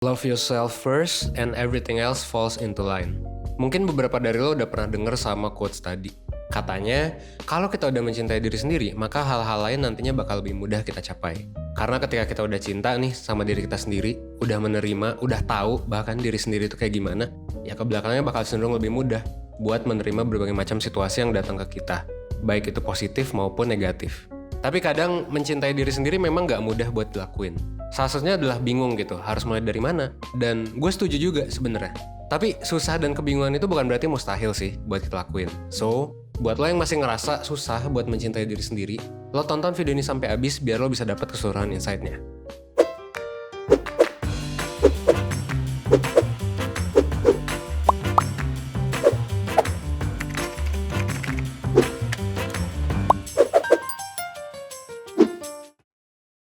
Love yourself first and everything else falls into line. Mungkin beberapa dari lo udah pernah denger sama quotes tadi. Katanya, kalau kita udah mencintai diri sendiri, maka hal-hal lain nantinya bakal lebih mudah kita capai. Karena ketika kita udah cinta nih sama diri kita sendiri, udah menerima, udah tahu bahkan diri sendiri itu kayak gimana, ya ke belakangnya bakal cenderung lebih mudah buat menerima berbagai macam situasi yang datang ke kita, baik itu positif maupun negatif. Tapi kadang mencintai diri sendiri memang gak mudah buat dilakuin. Salah satunya adalah bingung gitu, harus mulai dari mana. Dan gue setuju juga sebenarnya. Tapi susah dan kebingungan itu bukan berarti mustahil sih buat kita lakuin. So, buat lo yang masih ngerasa susah buat mencintai diri sendiri, lo tonton video ini sampai habis biar lo bisa dapat keseluruhan insight-nya.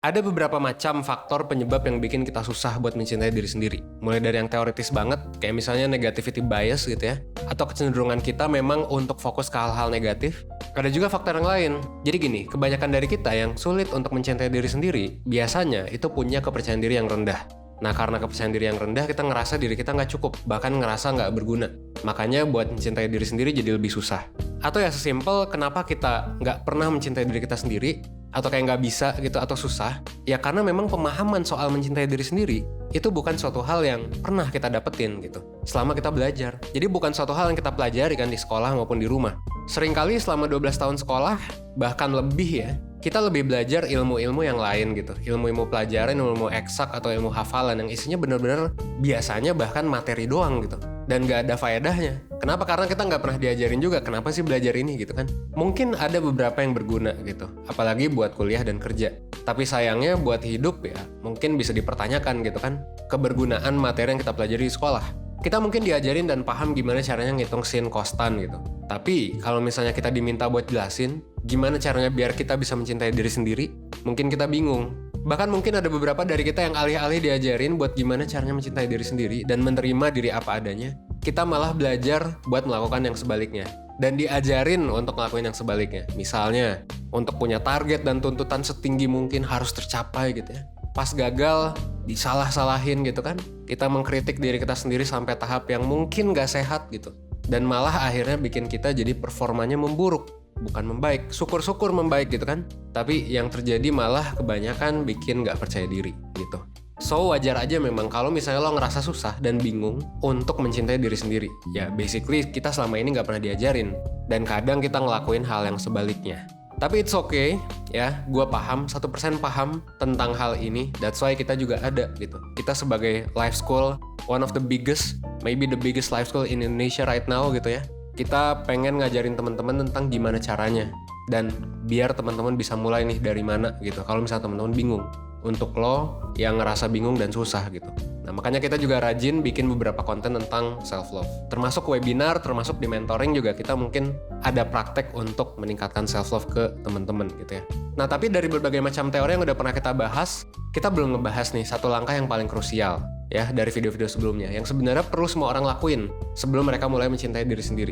Ada beberapa macam faktor penyebab yang bikin kita susah buat mencintai diri sendiri. Mulai dari yang teoritis banget, kayak misalnya negativity bias gitu ya, atau kecenderungan kita memang untuk fokus ke hal-hal negatif. Ada juga faktor yang lain. Jadi gini, kebanyakan dari kita yang sulit untuk mencintai diri sendiri, biasanya itu punya kepercayaan diri yang rendah. Nah, karena kepercayaan diri yang rendah, kita ngerasa diri kita nggak cukup, bahkan ngerasa nggak berguna. Makanya buat mencintai diri sendiri jadi lebih susah. Atau ya sesimpel, kenapa kita nggak pernah mencintai diri kita sendiri, atau kayak nggak bisa gitu, atau susah, ya karena memang pemahaman soal mencintai diri sendiri itu bukan suatu hal yang pernah kita dapetin gitu selama kita belajar. Jadi bukan suatu hal yang kita pelajari kan di sekolah maupun di rumah. Seringkali selama 12 tahun sekolah, bahkan lebih ya, kita lebih belajar ilmu-ilmu yang lain gitu. Ilmu-ilmu pelajaran, ilmu eksak atau ilmu hafalan yang isinya benar-benar biasanya bahkan materi doang gitu. Dan gak ada faedahnya. Kenapa? Karena kita gak pernah diajarin juga kenapa sih belajar ini gitu kan. Mungkin ada beberapa yang berguna gitu, apalagi buat kuliah dan kerja. Tapi sayangnya buat hidup ya mungkin bisa dipertanyakan gitu kan, kebergunaan materi yang kita pelajari di sekolah. Kita mungkin diajarin dan paham gimana caranya ngitung sin kostan gitu. Tapi kalau misalnya kita diminta buat jelasin gimana caranya biar kita bisa mencintai diri sendiri, mungkin kita bingung. Bahkan mungkin ada beberapa dari kita yang alih-alih diajarin buat gimana caranya mencintai diri sendiri dan menerima diri apa adanya, kita malah belajar buat melakukan yang sebaliknya. Dan diajarin untuk ngelakuin yang sebaliknya. Misalnya, untuk punya target dan tuntutan setinggi mungkin harus tercapai gitu ya. Pas gagal, disalah-salahin gitu kan. Kita mengkritik diri kita sendiri sampai tahap yang mungkin gak sehat gitu. Dan malah akhirnya bikin kita jadi performanya memburuk. Bukan membaik, syukur-syukur membaik gitu kan. Tapi yang terjadi malah kebanyakan bikin gak percaya diri gitu. So wajar aja memang kalau misalnya lo ngerasa susah dan bingung untuk mencintai diri sendiri. Ya basically kita selama ini gak pernah diajarin. Dan kadang kita ngelakuin hal yang sebaliknya. Tapi it's okay ya, gue paham, 1% paham tentang hal ini. That's why kita juga ada gitu. Kita sebagai life school, one of the biggest, maybe the biggest life school in Indonesia right now gitu ya. Kita pengen ngajarin teman-teman tentang gimana caranya. Dan biar teman-teman bisa mulai nih dari mana gitu. Kalau misalnya teman-teman bingung. Untuk lo yang ngerasa bingung dan susah gitu. Nah makanya kita juga rajin bikin beberapa konten tentang self-love. Termasuk webinar, termasuk di mentoring juga kita mungkin ada praktek untuk meningkatkan self-love ke teman-teman gitu ya. Nah tapi dari berbagai macam teori yang udah pernah kita bahas, kita belum ngebahas nih satu langkah yang paling krusial ya dari video-video sebelumnya. Yang sebenarnya perlu semua orang lakuin sebelum mereka mulai mencintai diri sendiri.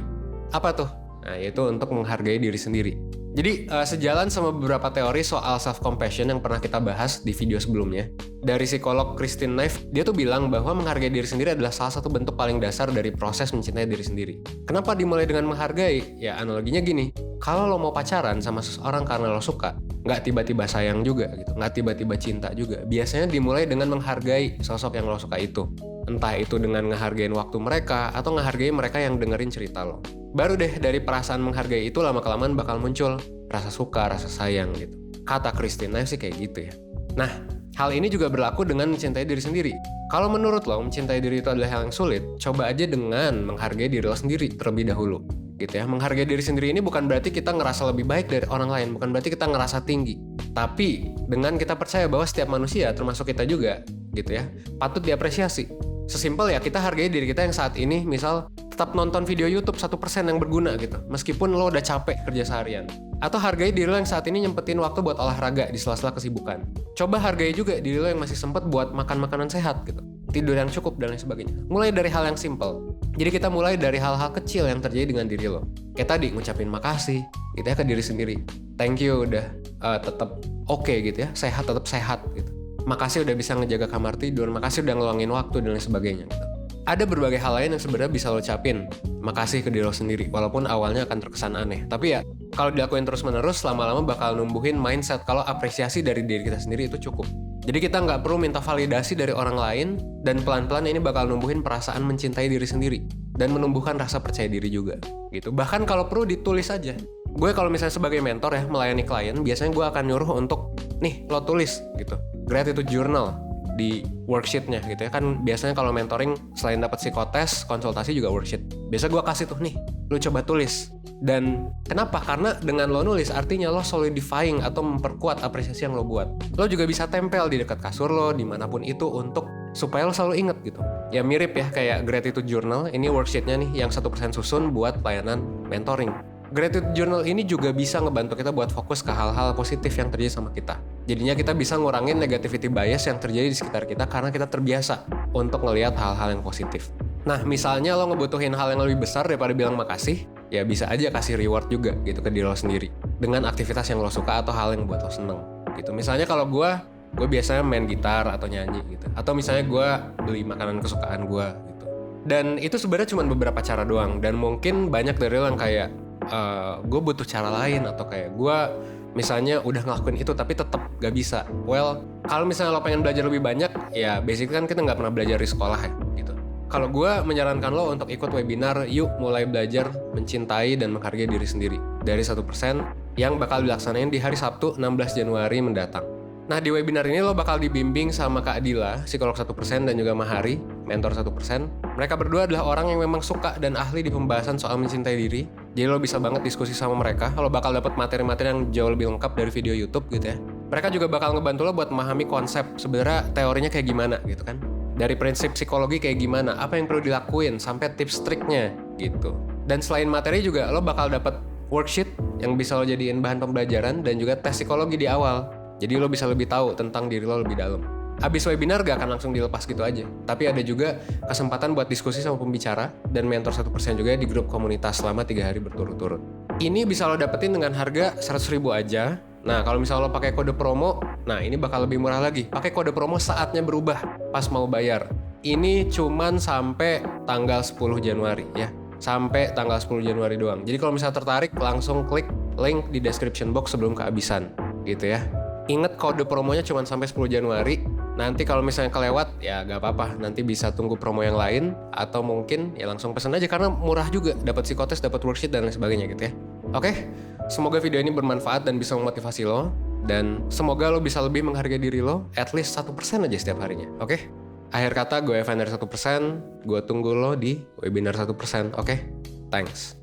Apa tuh? Nah yaitu untuk menghargai diri sendiri. Jadi sejalan sama beberapa teori soal self-compassion yang pernah kita bahas di video sebelumnya. Dari psikolog Christine Neff, dia tuh bilang bahwa menghargai diri sendiri adalah salah satu bentuk paling dasar dari proses mencintai diri sendiri. Kenapa dimulai dengan menghargai? Ya analoginya gini, kalau lo mau pacaran sama seseorang karena lo suka, nggak tiba-tiba sayang juga gitu, nggak tiba-tiba cinta juga. Biasanya dimulai dengan menghargai sosok yang lo suka itu. Entah itu dengan ngehargain waktu mereka atau ngehargai mereka yang dengerin cerita lo. Baru deh dari perasaan menghargai itu lama-kelamaan bakal muncul rasa suka, rasa sayang gitu. Kata Christine Neff sih kayak gitu ya. Nah, hal ini juga berlaku dengan mencintai diri sendiri. Kalau menurut lo mencintai diri itu adalah hal yang sulit, coba aja dengan menghargai diri lo sendiri terlebih dahulu. Gitu ya. Menghargai diri sendiri ini bukan berarti kita ngerasa lebih baik dari orang lain, bukan berarti kita ngerasa tinggi. Tapi dengan kita percaya bahwa setiap manusia, termasuk kita juga, gitu ya, patut diapresiasi. Sesimpel ya, kita hargai diri kita yang saat ini, misal tetap nonton video YouTube 1% yang berguna gitu, meskipun lo udah capek kerja seharian. Atau hargai diri lo yang saat ini nyempetin waktu buat olahraga di sela-sela kesibukan. Coba hargai juga diri lo yang masih sempet buat makan makanan sehat gitu, tidur yang cukup dan lain sebagainya. Mulai dari hal yang simple. Jadi kita mulai dari hal-hal kecil yang terjadi dengan diri lo. Kayak tadi ngucapin makasih gitu ya ke diri sendiri. Thank you udah tetap oke gitu ya, tetap sehat gitu. makasih udah bisa ngejaga kamar tidur, makasih udah ngeluangin waktu dan lain sebagainya gitu. Ada berbagai hal lain yang sebenarnya bisa lo ucapin makasih ke diri lo sendiri, walaupun awalnya akan terkesan aneh. Tapi ya, kalau dilakuin terus-menerus, lama-lama bakal numbuhin mindset kalau apresiasi dari diri kita sendiri itu cukup. Jadi kita nggak perlu minta validasi dari orang lain, dan pelan-pelan ini bakal numbuhin perasaan mencintai diri sendiri dan menumbuhkan rasa percaya diri juga gitu. Bahkan kalau perlu ditulis aja. Gue kalau misalnya sebagai mentor ya, melayani klien, biasanya gue akan nyuruh untuk nih lo tulis gitu, gratitude journal di worksheet-nya gitu ya. Kan biasanya kalau mentoring selain dapat psikotes, konsultasi juga worksheet. Biasa gue kasih tuh nih, lo coba tulis. Dan kenapa? Karena dengan lo nulis artinya lo solidifying atau memperkuat apresiasi yang lo buat. Lo juga bisa tempel di dekat kasur lo, dimanapun itu, untuk supaya lo selalu inget gitu. Ya mirip ya kayak gratitude journal, ini worksheet-nya nih yang 1% susun buat pelayanan mentoring. Gratitude journal ini juga bisa ngebantu kita buat fokus ke hal-hal positif yang terjadi sama kita. Jadinya kita bisa ngurangin negativity bias yang terjadi di sekitar kita karena kita terbiasa untuk ngelihat hal-hal yang positif. Nah, misalnya lo ngebutuhin hal yang lebih besar daripada bilang makasih, ya bisa aja kasih reward juga gitu ke diri lo sendiri dengan aktivitas yang lo suka atau hal yang buat lo seneng gitu. Misalnya kalau gue biasanya main gitar atau nyanyi gitu, atau misalnya gue beli makanan kesukaan gue gitu. Dan itu sebenarnya cuma beberapa cara doang, dan mungkin banyak dari lo yang kayak gue butuh cara lain, atau kayak gue misalnya udah ngelakuin itu tapi tetap gak bisa. Well, kalau misalnya lo pengen belajar lebih banyak, ya basically kan kita nggak pernah belajar di sekolah ya gitu. Kalau gue menyarankan lo untuk ikut webinar Yuk Mulai Belajar Mencintai dan Menghargai Diri Sendiri dari 1% yang bakal dilaksanain di hari Sabtu 16 Januari mendatang. Nah, di webinar ini lo bakal dibimbing sama Kak Dila, psikolog 1%, dan juga Mahari, mentor 1%. Mereka berdua adalah orang yang memang suka dan ahli di pembahasan soal mencintai diri. Jadi lo bisa banget diskusi sama mereka. Lo bakal dapat materi-materi yang jauh lebih lengkap dari video YouTube gitu ya. Mereka juga bakal ngebantu lo buat memahami konsep sebenarnya teorinya kayak gimana gitu kan. Dari prinsip psikologi kayak gimana, apa yang perlu dilakuin, sampai tips triknya gitu. Dan selain materi juga lo bakal dapat worksheet yang bisa lo jadiin bahan pembelajaran, dan juga tes psikologi di awal. Jadi lo bisa lebih tahu tentang diri lo lebih dalam. Abis webinar gak akan langsung dilepas gitu aja. Tapi ada juga kesempatan buat diskusi sama pembicara dan mentor 1% juga di grup komunitas selama 3 hari berturut-turut. Ini bisa lo dapetin dengan harga 100.000 aja. Nah, kalau misalnya lo pakai kode promo, nah ini bakal lebih murah lagi. Pakai kode promo saatnya berubah pas mau bayar. Ini cuman sampai tanggal 10 Januari ya. Sampai tanggal 10 Januari doang. Jadi kalau misalnya tertarik, langsung klik link di description box sebelum kehabisan gitu ya. Ingat, kode promonya cuma sampai 10 Januari. Nanti kalau misalnya kelewat, ya gak apa-apa. Nanti bisa tunggu promo yang lain. Atau mungkin ya langsung pesen aja, karena murah juga. Dapat psikotes, dapat worksheet, dan lain sebagainya gitu ya. Oke, semoga video ini bermanfaat dan bisa memotivasi lo. Dan semoga lo bisa lebih menghargai diri lo. At least 1% aja setiap harinya. Oke? Akhir kata, gue Evan dari 1%. Gue tunggu lo di webinar 1%. Oke? Thanks.